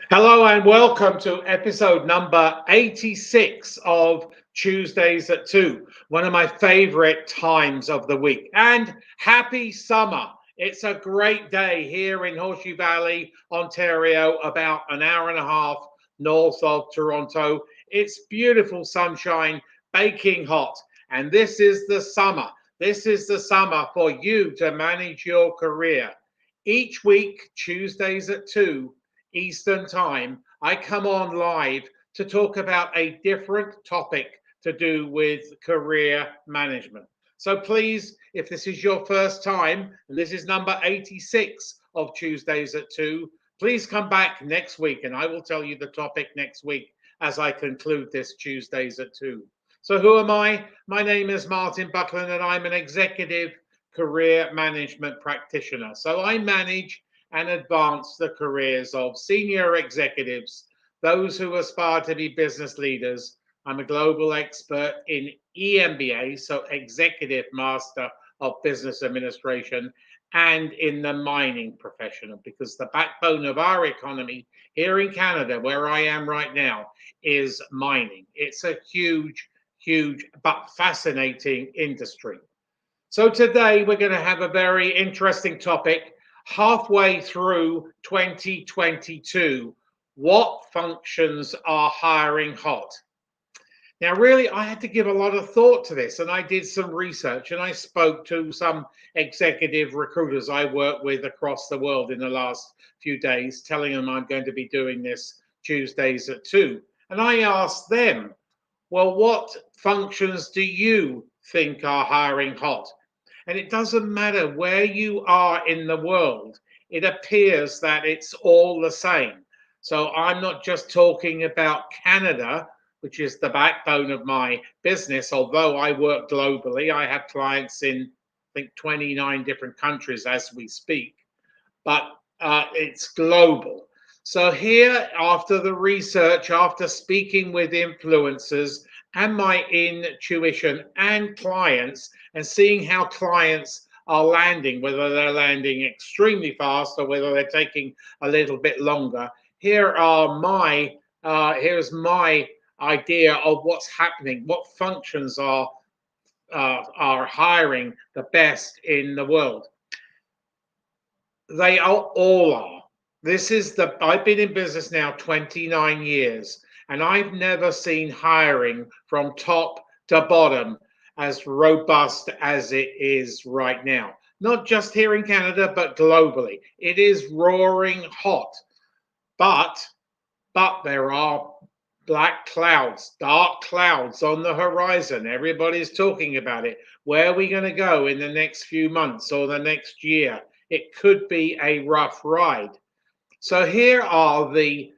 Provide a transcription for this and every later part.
Hello and welcome to episode number 86 of Tuesdays at 2, one of my favorite times of the week. And happy summer. It's a great day here in Horseshoe Valley, Ontario, about an hour and a half north of Toronto. It's beautiful sunshine, baking hot. And this is the summer. This is the summer for you to manage your career. Each week, Tuesdays at 2 Eastern Time, I come on live to talk about a different topic to do with career management. So please, if this is your first time, and this is number 86 of Tuesdays at 2, please come back next week and I will tell you the topic next week as I conclude this Tuesdays at 2. So who am I? My name is Martin Buckland and I'm an executive career management practitioner. So I manage and advance the careers of senior executives, those who aspire to be business leaders. I'm a global expert in EMBA, so Executive Master of Business Administration, and in the mining profession, because the backbone of our economy here in Canada, where I am right now, is mining. It's a huge, huge, but fascinating industry. So today we're going to have a very interesting topic. Halfway through 2022, what functions are hiring hot? Now, really, I had to give a lot of thought to this, and I did some research and I spoke to some executive recruiters I work with across the world in the last few days, telling them I'm going to be doing this Tuesdays at 2. And I asked them, well, what functions do you think are hiring hot? And it doesn't matter where you are in the world, it appears that it's all the same. So I'm not just talking about Canada, which is the backbone of my business, although I work globally. I have clients in, I think, 29 different countries as we speak, but it's global. So, here, after the research, after speaking with influencers and my intuition and clients, and seeing how clients are landing, whether they're landing extremely fast or whether they're taking a little bit longer, here's my idea of what's happening, what functions are hiring the best in the world. They all are. I've been in business now 29 years, and I've never seen hiring from top to bottom as robust as it is right now. Not just here in Canada, but globally. It is roaring hot. But there are black clouds, dark clouds on the horizon. Everybody's talking about it. Where are we going to go in the next few months or the next year? It could be a rough ride. So here are the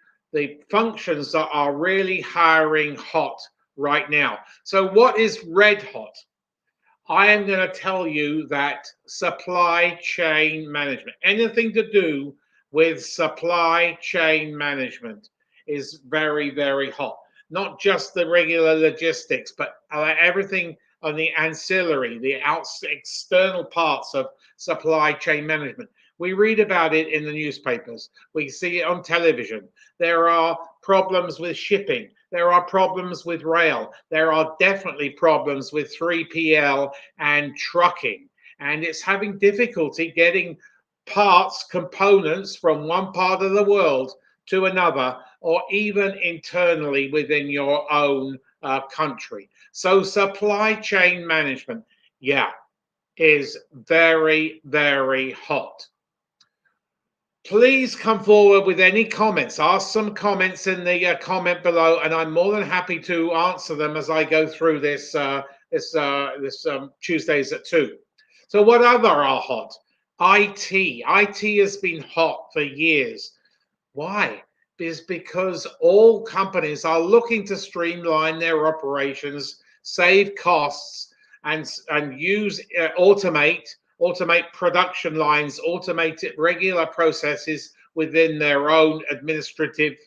functions that are really hiring hot right now. So what is red hot? I am going to tell you that supply chain management, anything to do with supply chain management, is very, very hot. Not just the regular logistics, but everything on the ancillary, the external parts of supply chain management. We read about it in the newspapers. We see it on television. There are problems with shipping. There are problems with rail. There are definitely problems with 3PL and trucking. And it's having difficulty getting parts, components from one part of the world to another, or even internally within your own country. So supply chain management, yeah, is very, very hot. Please come forward with any comments. Ask some comments in the comment below, and I'm more than happy to answer them as I go through this Tuesdays at 2. So what other are hot? IT. IT has been hot for years. Why? Is because all companies are looking to streamline their operations, save costs, and use automate production lines, automate regular processes within their own administrative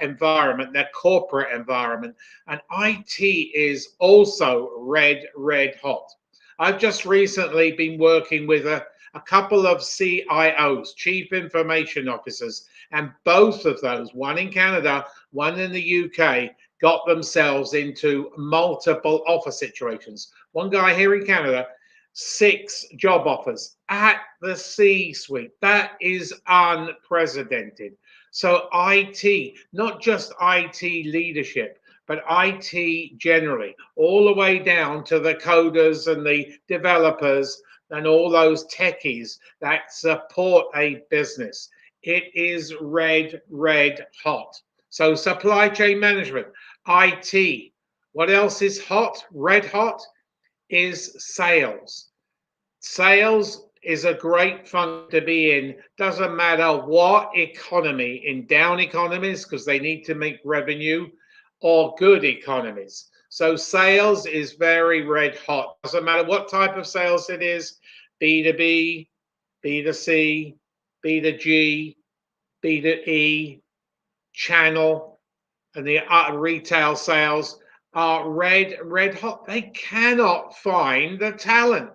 environment, their corporate environment. And IT is also red hot. I've just recently been working with a couple of CIOs, chief information officers, And both of those, one in Canada, one in the UK, got themselves into multiple offer situations. One guy here in Canada, 6 job offers at the C-suite. That is unprecedented. So IT, not just IT leadership, but IT generally, all the way down to the coders and the developers and all those techies that support a business. It is red hot. So supply chain management, IT. What else is hot, red hot? Is sales. Sales is a great fun to be in. Doesn't matter what economy, in down economies, because they need to make revenue, or good economies. So sales is very red hot. Doesn't matter what type of sales it is, B2B, B2C, B2G, B2E, channel, and the retail sales are red hot. They cannot find the talent.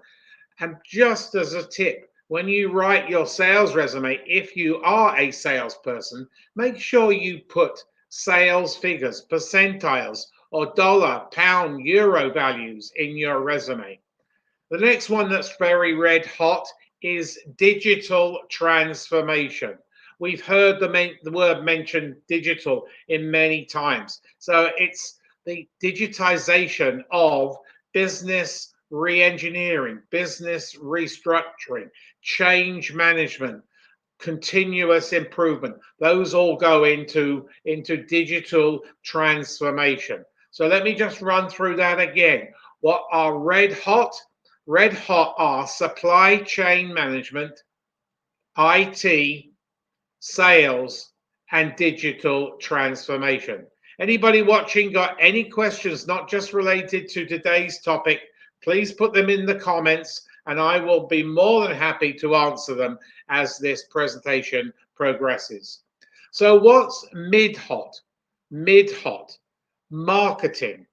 And just as a tip, when you write your sales resume, if you are a salesperson, make sure you put sales figures, percentiles, or dollar, pound, euro values in your resume. The next one that's very red hot is digital transformation. We've heard the word mentioned digital in many times. So it's the digitization of business re-engineering, business restructuring, change management, continuous improvement. Those all go into digital transformation. So let me just run through that again. What are red hot? Red hot are supply chain management, IT, sales, and digital transformation. Anybody watching got any questions, not just related to today's topic, please put them in the comments and I will be more than happy to answer them as this presentation progresses. So what's mid-hot? Mid-hot, marketing.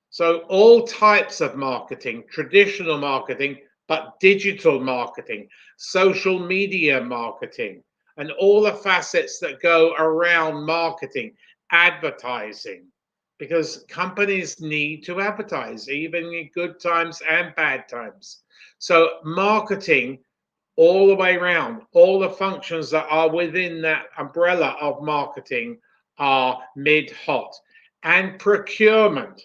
So all types of marketing, traditional marketing, but digital marketing, social media marketing, and all the facets that go around marketing, advertising, because companies need to advertise, even in good times and bad times. So marketing all the way around, all the functions that are within that umbrella of marketing are mid-hot. And procurement.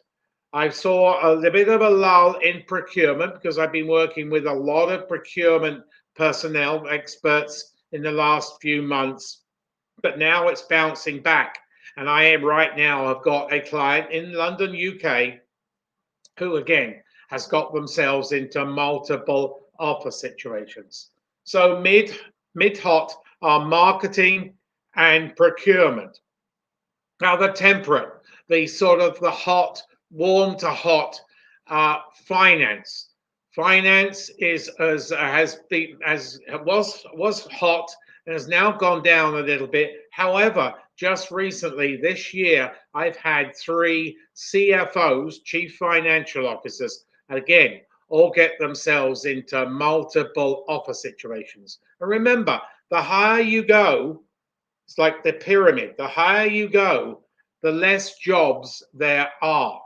I saw a little bit of a lull in procurement because I've been working with a lot of procurement personnel, experts in the last few months, but now it's bouncing back. And I am right now, I've got a client in London, UK, who again has got themselves into multiple offer situations. So mid-hot are marketing and procurement. Now the temperate, the sort of the hot, warm to hot, finance. Finance is was hot and has now gone down a little bit. However, just recently this year, I've had 3 CFOs, chief financial officers, again, all get themselves into multiple offer situations. And remember, the higher you go, it's like the pyramid. The higher you go, the less jobs there are.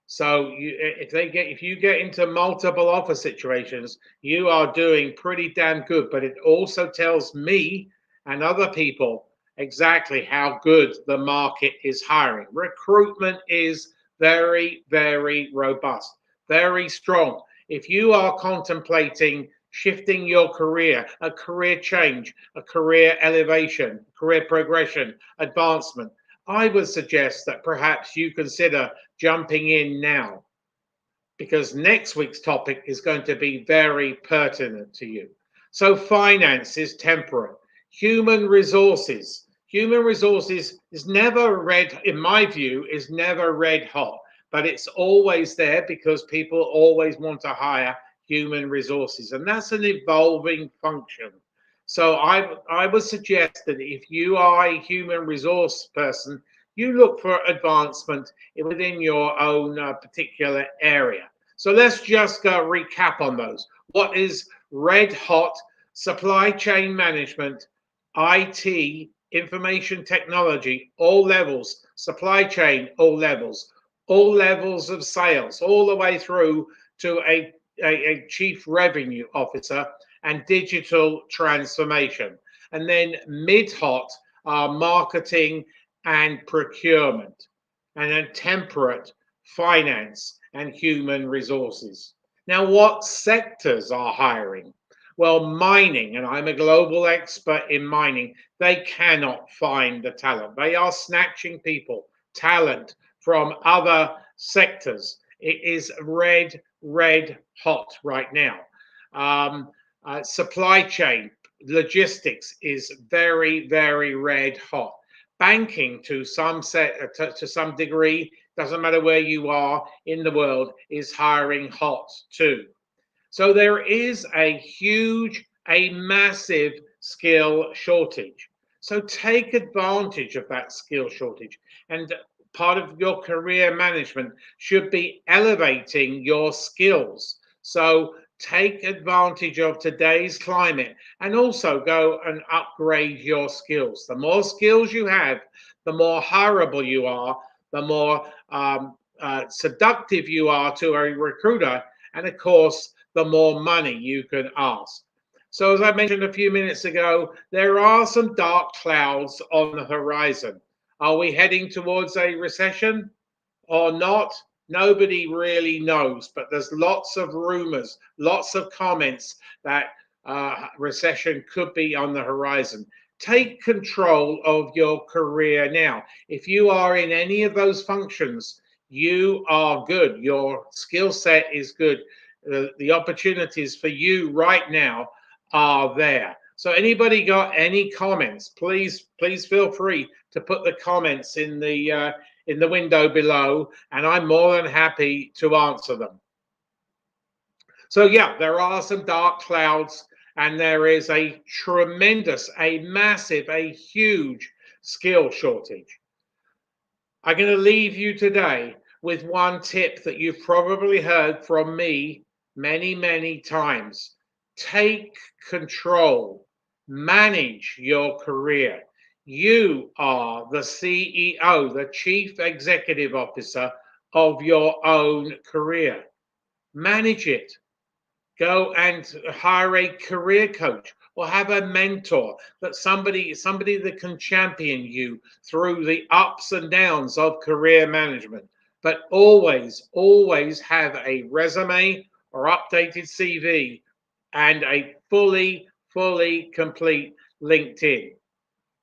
So if you get into multiple offer situations, you are doing pretty damn good. But it also tells me and other people exactly how good the market is hiring. Recruitment is very, very robust, very strong. If you are contemplating shifting your career, a career change, a career elevation, career progression, advancement, I would suggest that perhaps you consider jumping in now, because next week's topic is going to be very pertinent to you. So finance is temperate. Human resources. Human resources is never red, in my view, is never red hot, but it's always there because people always want to hire human resources, and that's an evolving function. So I would suggest that if you are a human resource person, you look for advancement within your own particular area. So let's just recap on those. What is red hot? Supply chain management, IT, information technology, all levels, supply chain, all levels of sales, all the way through to a chief revenue officer and digital transformation. And then mid-hot are marketing and procurement, and then temperate finance and human resources. Now, what sectors are hiring? Well, mining, and I'm a global expert in mining, they cannot find the talent. They are snatching talent from other sectors. It is red hot right now. Supply chain, logistics is very red hot. Banking to some degree, doesn't matter where you are in the world, is hiring hot too. So there is a massive skill shortage. So take advantage of that skill shortage. And part of your career management should be elevating your skills. So take advantage of today's climate and also go and upgrade your skills. The more skills you have, the more hireable you are, the more seductive you are to a recruiter, and of course, the more money you can ask. So as I mentioned a few minutes ago, there are some dark clouds on the horizon. Are we heading towards a recession or not? Nobody really knows, but there's lots of rumors, lots of comments that recession could be on the horizon. Take control of your career now. If you are in any of those functions, you are good. Your skill set is good. The opportunities for you right now are there. So anybody got any comments, please feel free to put the comments in the window below, and I'm more than happy to answer them. So yeah, there are some dark clouds, and there is a tremendous, a massive, a huge skill shortage. I'm going to leave you today with one tip that you've probably heard from me many times. Take control, manage your career. You are the CEO, the Chief Executive Officer of your own career. Manage it. Go and hire a career coach or have a mentor, that somebody that can champion you through the ups and downs of career management. But always have a resume or updated CV and a fully complete LinkedIn.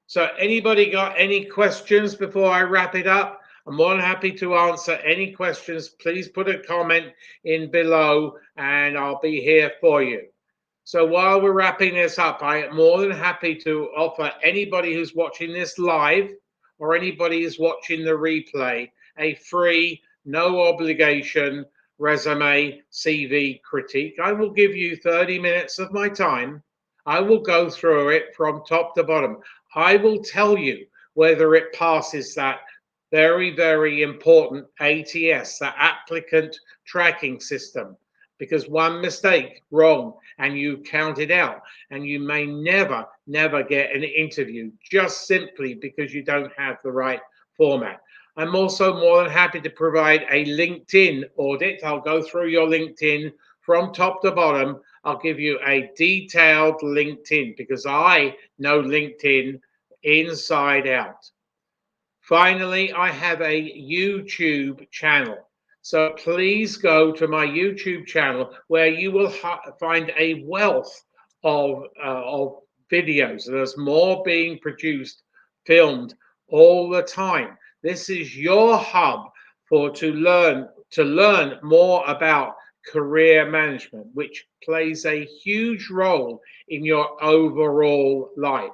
So anybody got any questions before I wrap it up? I'm more than happy to answer any questions. Please put a comment in below and I'll be here for you. So while we're wrapping this up, I am more than happy to offer anybody who's watching this live or anybody who's watching the replay a free, no obligation resume CV critique. I will give you 30 minutes of my time. I will go through it from top to bottom. I will tell you whether it passes that very important ATS, that applicant tracking system, because one mistake wrong and you count it out and you may never get an interview just simply because you don't have the right format. I'm also more than happy to provide a LinkedIn audit. I'll go through your LinkedIn from top to bottom. I'll give you a detailed LinkedIn because I know LinkedIn inside out. Finally, I have a YouTube channel. So please go to my YouTube channel where you will find a wealth of videos. There's more being produced, filmed all the time. This is your hub to learn more about career management, which plays a huge role in your overall life.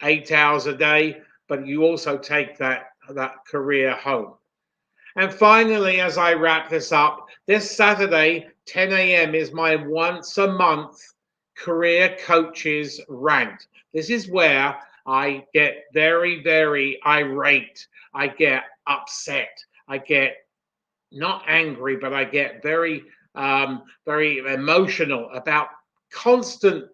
8 hours a day, but you also take that career home. And finally, as I wrap this up, this Saturday, 10 a.m. is my once a month career coaches rant. This is where I get very irate. I get upset. I get not angry, but I get very emotional about constant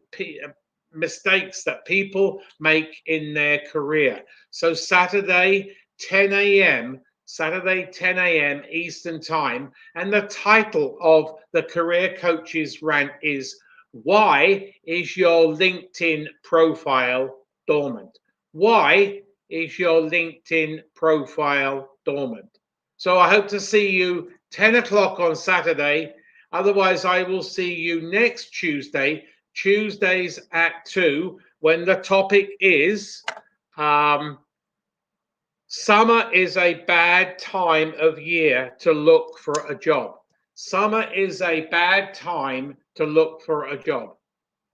mistakes that people make in their career. So Saturday, 10 a.m. Saturday, 10 a.m. Eastern Time. And the title of the Career Coaches Rant is Why is Your LinkedIn Profile Dormant? Why is your LinkedIn profile dormant? So I hope to see you 10 o'clock on Saturday. Otherwise, I will see you next Tuesday, Tuesdays at 2, when the topic is summer is a bad time of year to look for a job. Summer is a bad time to look for a job.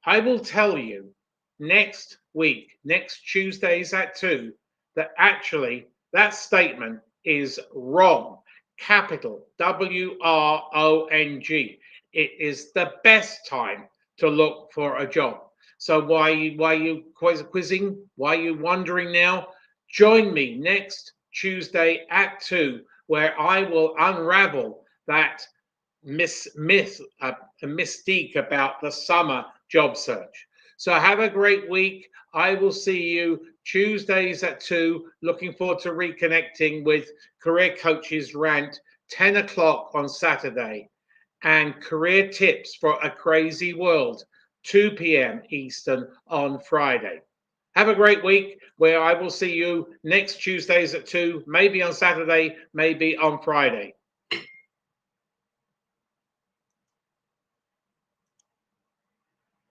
I will tell you next week, next Tuesdays at 2, that actually that statement is wrong. Capital WRONG. It is the best time to look for a job. So why are you quizzing? Why are you wondering now? Join me next Tuesday at 2, where I will unravel that mystique about the summer job search. So have a great week. I will see you Tuesdays at 2. Looking forward to reconnecting with Career Coaches Rant, 10 o'clock on Saturday, and Career Tips for a Crazy World, 2 p.m. Eastern on Friday. Have a great week, where I will see you next Tuesdays at 2, maybe on Saturday, maybe on Friday.